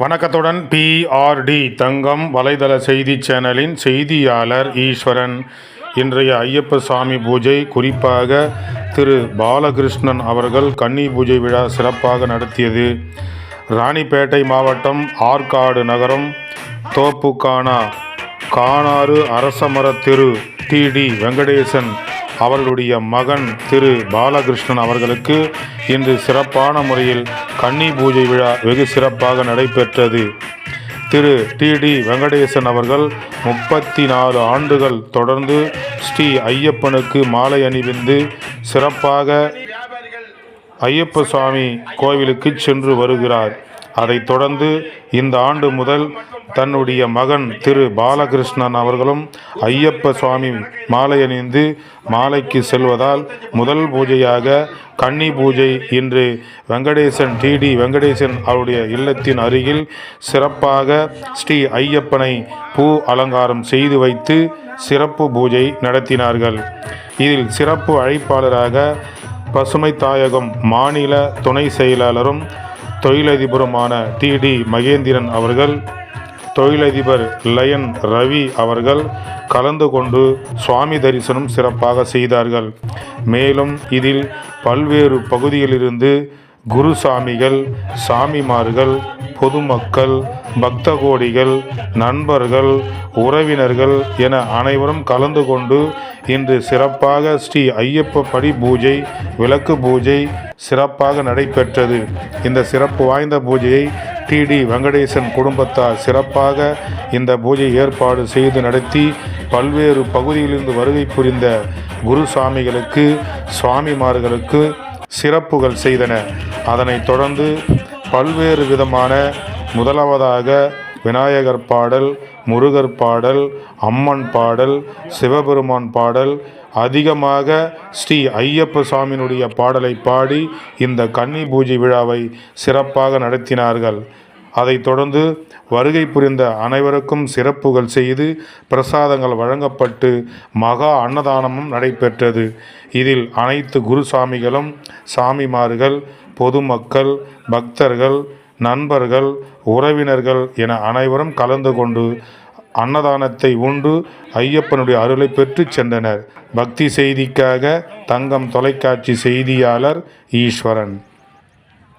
வணக்கத்துடன் PRD தங்கம் வலைதள செய்தி சேனலின் செய்தியாளர் ஈஸ்வரன். இன்றைய ஐயப்ப சாமி பூஜை, குறிப்பாக திரு பாலகிருஷ்ணன் அவர்கள் கன்னி பூஜை விழா சிறப்பாக நடத்தியது. ராணிப்பேட்டை மாவட்டம் ஆற்காடு நகரம் தோப்புக்கானா கானாறு அரசமர திரு TD வெங்கடேசன் அவர்களுடைய மகன் திரு பாலகிருஷ்ணன் அவர்களுக்கு இன்று சிறப்பான முறையில் கன்னி பூஜை விழா வெகு சிறப்பாக நடைபெற்றது. திரு TD வெங்கடேசன் அவர்கள் 34 ஆண்டுகள் தொடர்ந்து ஸ்ரீ ஐயப்பனுக்கு மாலை அணிவிந்து சிறப்பாக ஐயப்ப சுவாமி கோவிலுக்கு சென்று வருகிறார். அதைத் தொடர்ந்து இந்த ஆண்டு முதல் தன்னுடைய மகன் திரு பாலகிருஷ்ணன் அவர்களும் ஐயப்ப சுவாமி மாலை அணிந்து மாலைக்கு செல்வதால் முதல் பூஜையாக கன்னி பூஜை இன்று வெங்கடேசன் TD வெங்கடேசன் அவருடைய இல்லத்தின் அருகில் சிறப்பாக ஸ்ரீ ஐயப்பனை பூ அலங்காரம் செய்து வைத்து சிறப்பு பூஜை நடத்தினார்கள். இதில் சிறப்பு அழைப்பாளராக பசுமை தாயகம் மாநில துணை செயலாளரும் தொழிலதிபருமான TD மகேந்திரன் அவர்கள், தொழிலதிபர் லயன் ரவி அவர்கள் கலந்து கொண்டு சுவாமி தரிசனம் சிறப்பாக செய்தார்கள். மேலும் இதில் பல்வேறு பகுதிகளிலிருந்து குருசாமிகள், சாமிமார்கள், பொதுமக்கள், பக்த கோடிகள், நண்பர்கள், உறவினர்கள் என அனைவரும் கலந்து கொண்டு இன்று சிறப்பாக ஸ்ரீ ஐயப்ப படி பூஜை, விளக்கு பூஜை சிறப்பாக நடைபெற்றது. இந்த சிறப்பு வாய்ந்த பூஜையை TD வெங்கடேசன் குடும்பத்தார் சிறப்பாக இந்த பூஜை ஏற்பாடு செய்து நடத்தி பல்வேறு பகுதியிலிருந்து வருகை புரிந்த குருசாமிகளுக்கு, சுவாமிமார்களுக்கு சிறப்புகள் செய்தன. அதனைத் தொடர்ந்து பல்வேறு விதமான முதலாவதாக விநாயகர் பாடல், முருகர் பாடல், அம்மன் பாடல், சிவபெருமான் பாடல், அதிகமாக ஸ்ரீ ஐயப்ப சாமியினுடைய பாடலை பாடி இந்த கன்னி பூஜை விழாவை சிறப்பாக நடத்தினார்கள். அதைத் தொடர்ந்து வருகை புரிந்த அனைவருக்கும் சிறப்புகள் செய்து பிரசாதங்கள் வழங்கப்பட்டு மகா அன்னதானமும் நடைபெற்றது. இதில் அனைத்து குருசாமிகளும், சாமிமார்கள், பொதுமக்கள், பக்தர்கள், நண்பர்கள், உறவினர்கள் என அனைவரும் கலந்து கொண்டு அன்னதானத்தை உண்டு ஐயப்பனுடைய அருளை பெற்று சென்றனர். பக்தி செய்திக்காக தங்கம் தொலைக்காட்சி செய்தியாளர் ஈஸ்வரன்.